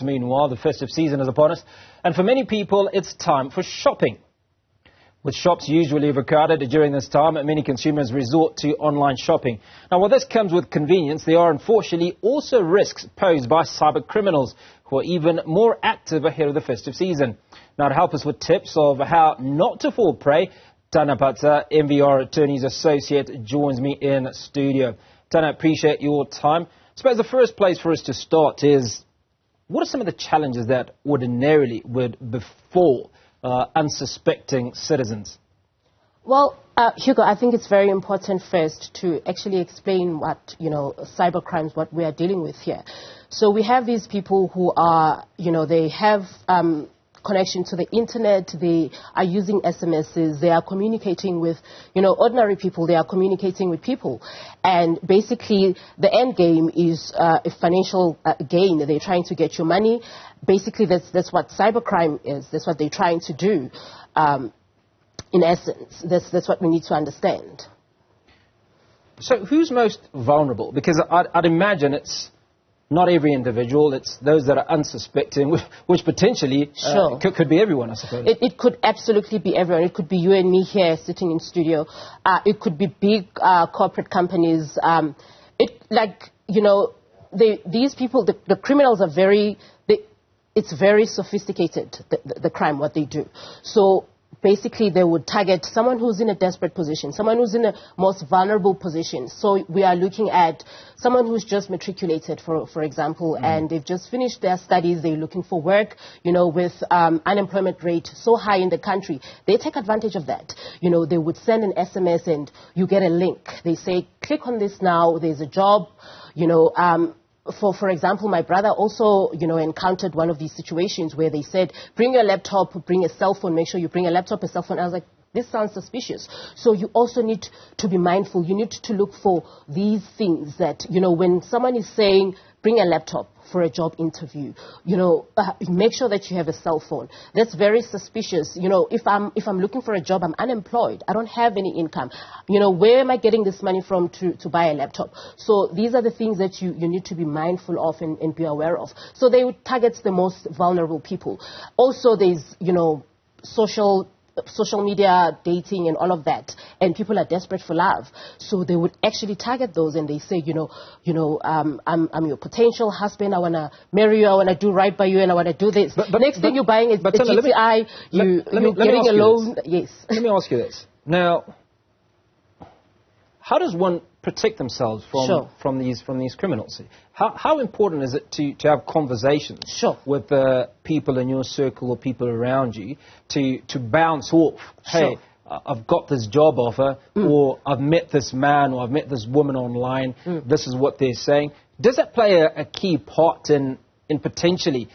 Meanwhile, the festive season is upon us, and for many people, it's time for shopping. With shops usually overcrowded during this time, many consumers resort to online shopping. Now, while this comes with convenience, there are unfortunately also risks posed by cyber criminals who are even more active ahead of the festive season. Now, to help us with tips of how not to fall prey, Tana Patsa, MVR Attorneys Associate, joins me in studio. Tana, appreciate your time. I suppose the first place for us to start is, what are some of the challenges that ordinarily would befall unsuspecting citizens? Well, Hugo, I think it's very important first to actually explain what, cyber crimes, what we are dealing with here. So we have these people who are, they have connection to the internet, they are using SMSs, they are communicating with, ordinary people, they are communicating with people. And basically, the end game is a financial gain. They're trying to get your money. Basically, that's what cybercrime is. That's what they're trying to do. In essence, that's what we need to understand. So who's most vulnerable? Because I'd imagine it's not every individual, it's those that are unsuspecting, which potentially could be everyone, I suppose. It could absolutely be everyone. It could be you and me here sitting in studio. It could be big corporate companies. These people, the criminals are it's very sophisticated, the crime, what they do. So basically, they would target someone who's in a desperate position, someone who's in a most vulnerable position. So we are looking at someone who's just matriculated, for example, and they've just finished their studies. They're looking for work, with unemployment rate so high in the country. They take advantage of that. They would send an SMS and you get a link. They say, click on this now. There's a job, For example, my brother also, encountered one of these situations where they said, bring your laptop, bring a cell phone, make sure you bring a laptop, a cell phone. I was like, this sounds suspicious. So you also need to be mindful. You need to look for these things that, when someone is saying, bring a laptop for a job interview, make sure that you have a cell phone. That's very suspicious. If I'm looking for a job, I'm unemployed. I don't have any income. Where am I getting this money from to buy a laptop? So these are the things that you need to be mindful of and be aware of. So they would target the most vulnerable people. Also, there's, social media, dating, and all of that, and people are desperate for love, so they would actually target those, and they say, I'm your potential husband, I want to marry you, I want to do right by you, and I want to do this. Next thing you're buying is a GTI, you're getting a loan. Yes. Let me ask you this. Now, how does one protect themselves from these criminals? How important is it to have conversations with people in your circle or people around you to bounce off, hey, I've got this job offer, or I've met this man, or I've met this woman online, this is what they're saying? Does that play a key part in potentially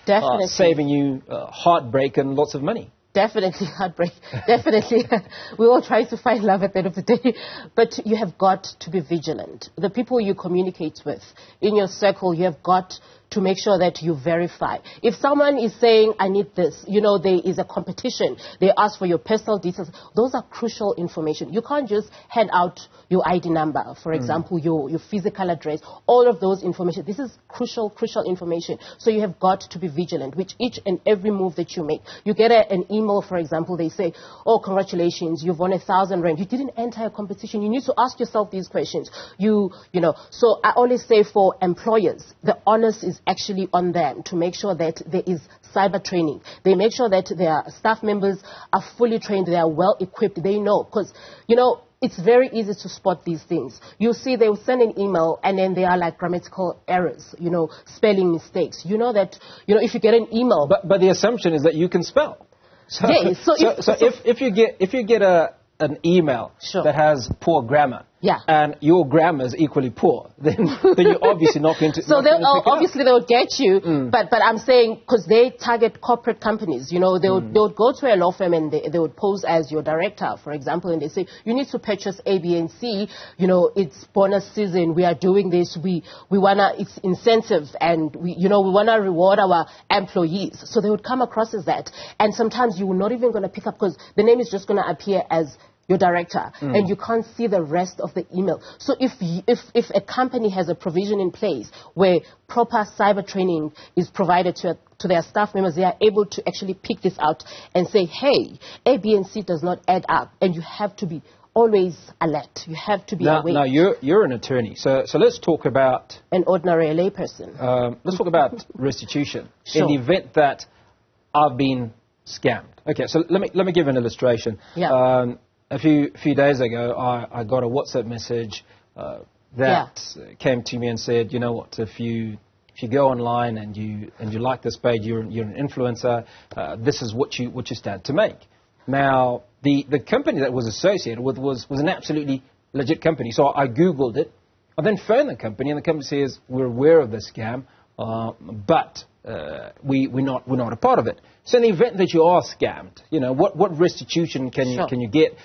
saving you heartbreak and lots of money? Definitely heartbreak. Definitely. We all try to find love at the end of the day. But you have got to be vigilant. The people you communicate with in your circle, you have got to make sure that you verify. If someone is saying, I need this, there is a competition, they ask for your personal details, those are crucial information. You can't just hand out your ID number, for example, your physical address, all of those information. This is crucial information. So you have got to be vigilant with each and every move that you make. You get an email, for example, they say, oh, congratulations, you've won 1,000 rand. You didn't enter a competition. You need to ask yourself these questions. So I always say for employers, the onus is actually on them to make sure that there is cyber training. They make sure that their staff members are fully trained, they are well equipped, they know. Because, it's very easy to spot these things. You see, they will send an email and then there are like grammatical errors, spelling mistakes. You know that, if you get an email. But the assumption is that you can spell. So, yes, if you get an email that has poor grammar, and your grammar is equally poor, then you're obviously not going to. So obviously they would get you, but I'm saying because they target corporate companies, they would go to a law firm and they would pose as your director, for example, and they say you need to purchase A, B, and C. It's bonus season. We are doing this. We wanna. It's incentive, and we wanna reward our employees. So they would come across as that, and sometimes you were not even going to pick up because the name is just going to appear as your director, and you can't see the rest of the email. So if a company has a provision in place where proper cyber training is provided to their staff members, they are able to actually pick this out and say, hey, A, B, and C does not add up, and you have to be always alert. You have to be awake. Now, you're an attorney, so let's talk about... An ordinary layperson. Let's talk about restitution. Sure. In the event that I've been scammed. Okay, so let me give an illustration. Yeah. A few days ago, I got a WhatsApp message that came to me and said, you know what, if you go online and you like this page, you're an influencer, this is what you stand to make. Now, the company that was associated with was an absolutely legit company. So I Googled it. I then phoned the company, and the company says, we're aware of this scam, but we're not a part of it. So in the event that you are scammed, you know, what restitution can you get?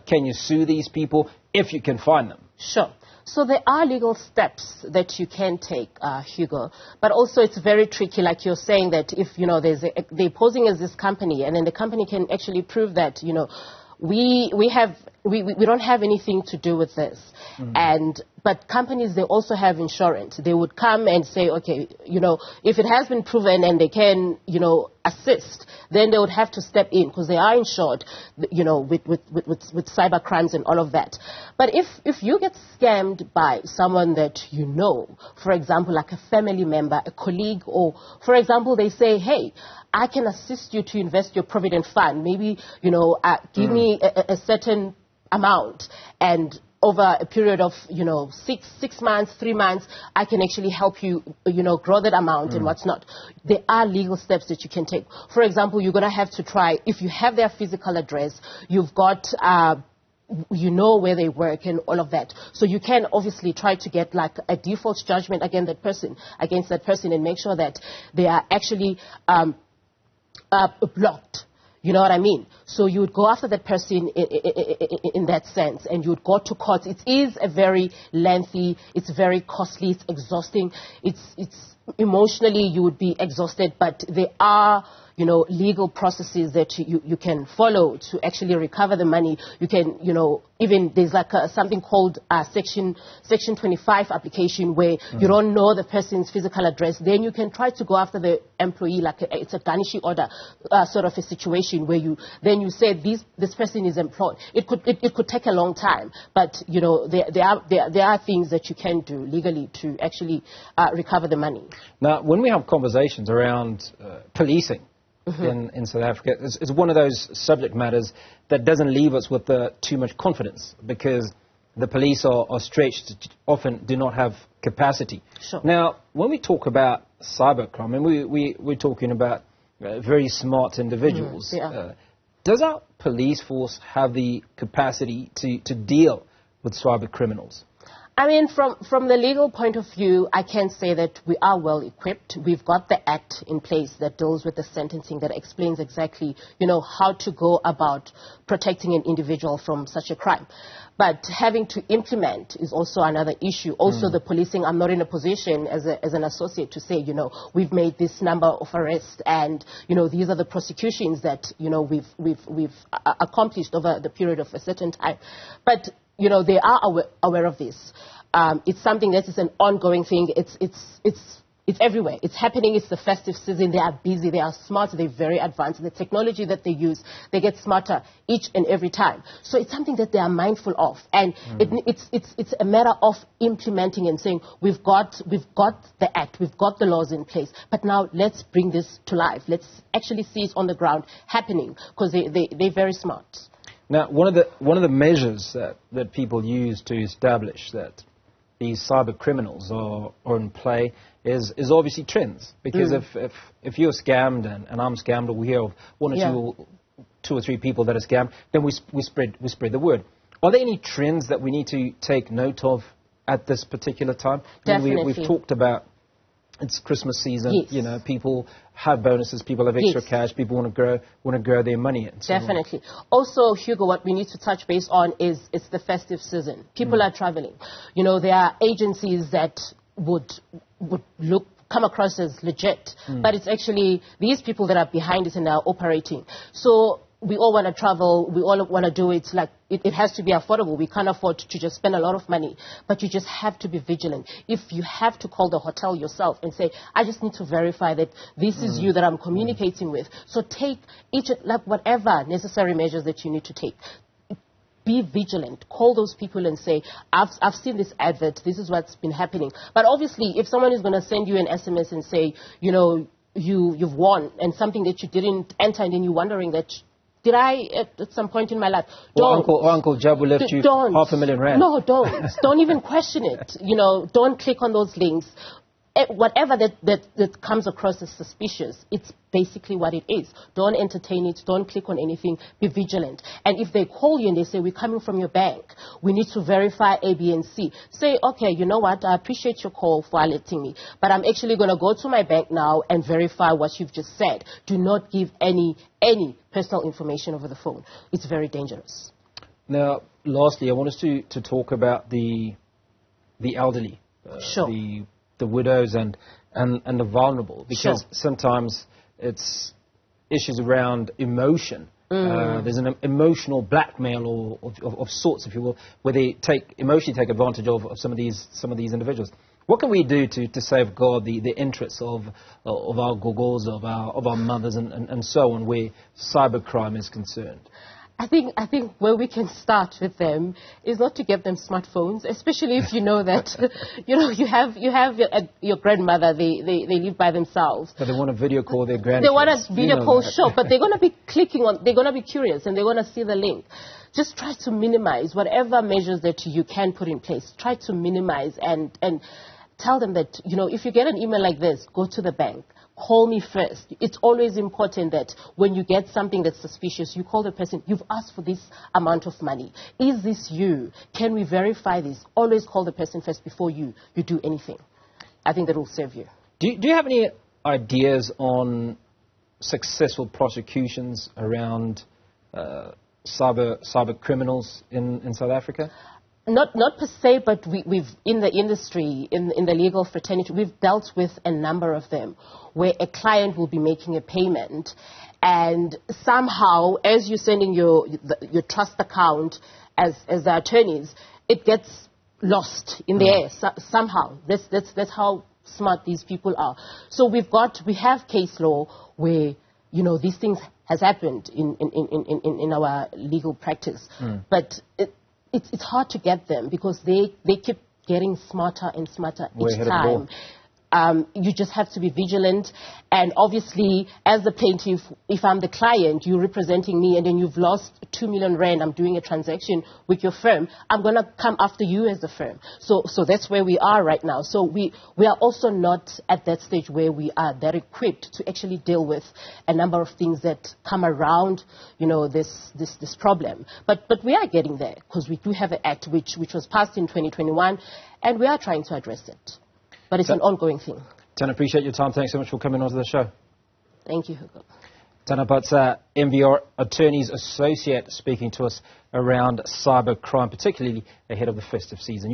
Can you sue these people if you can find them? Sure. So there are legal steps that you can take, Hugo, but also it's very tricky, like you're saying, that if, you know, they're posing as this company, and then the company can actually prove that, you know, we don't have anything to do with this. But companies, they also have insurance. They would come and say, okay, you know, if it has been proven and they can, you know, assist, then they would have to step in because they are insured, you know, with cyber crimes and all of that. But if you get scammed by someone that you know, for example, like a family member, a colleague, or, for example, they say, hey, I can assist you to invest your provident fund. Maybe, you know, give me a certain amount, and over a period of, you know, 6 months, 3 months, I can actually help you, you know, grow that amount and what's not. There are legal steps that you can take. For example, you're going to have to try, if you have their physical address, you've got, you know where they work and all of that. So you can obviously try to get like a default judgment against that person and make sure that they are actually blocked. You know what I mean? So you would go after that person in that sense, and you would go to court. It is a very lengthy, it's very costly, it's exhausting. It's emotionally you would be exhausted, but there are, you know, legal processes that you can follow to actually recover the money. You can, you know, even there's like something called Section 25 application where you don't know the person's physical address. Then you can try to go after the employee, like it's a garnishing order sort of a situation where you say this person is employed. It could take a long time, but you know there are things that you can do legally to actually recover the money. Now, when we have conversations around policing in South Africa, it's one of those subject matters that doesn't leave us with too much confidence, because the police are stretched, often do not have capacity. Sure. Now, when we talk about cybercrime, and we're talking about very smart individuals, does our police force have the capacity to deal with cyber criminals? I mean, from the legal point of view, I can say that we are well equipped. We've got the act in place that deals with the sentencing, that explains exactly, you know, how to go about protecting an individual from such a crime. But having to implement is also another issue. Also, the policing, I'm not in a position as an associate to say, you know, we've made this number of arrests and, you know, these are the prosecutions that, you know, we've accomplished over the period of a certain time. But you know, they are aware of this. It's something that is an ongoing thing. It's everywhere. It's happening. It's the festive season. They are busy. They are smart. They're very advanced. The technology that they use, they get smarter each and every time. So it's something that they are mindful of. And it's a matter of implementing and saying, we've got the act, we've got the laws in place, but now let's bring this to life. Let's actually see it on the ground happening, because they're very smart. Now, one of the measures that people use to establish that these cyber criminals are in play is obviously trends. Because if you're scammed and I'm scammed, or we hear of one or two or three people that are scammed, then we spread the word. Are there any trends that we need to take note of at this particular time? Definitely. We've talked about it's Christmas season. Yes. You know, people have bonuses, people have extra cash, people want to grow their money. And so definitely. Also, Hugo, what we need to touch base on is it's the festive season. People are traveling. You know, there are agencies that would come across as legit, but it's actually these people that are behind it and are operating. So we all want to travel, we all want to do it, like, it has to be affordable. We can't afford to just spend a lot of money. But you just have to be vigilant. If you have to call the hotel yourself and say, I just need to verify that this is you that I'm communicating with. So take whatever necessary measures that you need to take. Be vigilant. Call those people and say, I've seen this advert. This is what's been happening. But obviously, if someone is going to send you an SMS and say, you know, you've won, and something that you didn't enter, and then you're wondering that, did I, at some point in my life, don't. Or Uncle Jabu left you R500,000. No, don't. Don't even question it. You know, don't click on those links. Whatever that comes across as suspicious, it's basically what it is. Don't entertain it. Don't click on anything. Be vigilant. And if they call you and they say, we're coming from your bank, we need to verify A, B, and C, say, okay, you know what, I appreciate your call for alerting me, but I'm actually going to go to my bank now and verify what you've just said. Do not give any personal information over the phone. It's very dangerous. Now, lastly, I want us to talk about the elderly. Sure. The widows and the vulnerable, because sometimes it's issues around emotion. There's an emotional blackmail of sorts, if you will, where they emotionally take advantage of some of these individuals. What can we do to safeguard the interests of our gogos, of our mothers, and so on, where cybercrime is concerned? I think where we can start with them is not to give them smartphones, especially if you know that, you have your grandmother, they live by themselves. But they want to video call their grandkids. They want to video call, sure, but they're going to be they're going to be curious, and they're going to see the link. Just try to minimize whatever measures that you can put in place. Try to minimize and tell them that, if you get an email like this, go to the bank. Call me first. It's always important that when you get something that's suspicious, you call the person, you've asked for this amount of money. Is this you? Can we verify this? Always call the person first before you do anything. I think that will save you. Do you have any ideas on successful prosecutions around cyber criminals in South Africa? Not per se, but we've in the industry, in the legal fraternity, we've dealt with a number of them, where a client will be making a payment, and somehow, as you're sending your trust account as the attorneys, it gets lost in the air somehow. That's how smart these people are. So we have case law where these things has happened in our legal practice, but it's hard to get them because they keep getting smarter and smarter each time. You just have to be vigilant. And obviously, as the plaintiff, if I'm the client, you're representing me, and then you've lost 2 million rand, I'm doing a transaction with your firm, I'm going to come after you as the firm. So that's where we are right now. So we are also not at that stage where we are that equipped to actually deal with a number of things that come around, this problem. But we are getting there, because we do have an act which was passed in 2021, and we are trying to address it. But it's an ongoing thing. Tana, appreciate your time. Thanks so much for coming onto the show. Thank you, Hugo. Tana Patsa, MVR Attorneys Associate, speaking to us around cyber crime, particularly ahead of the festive season.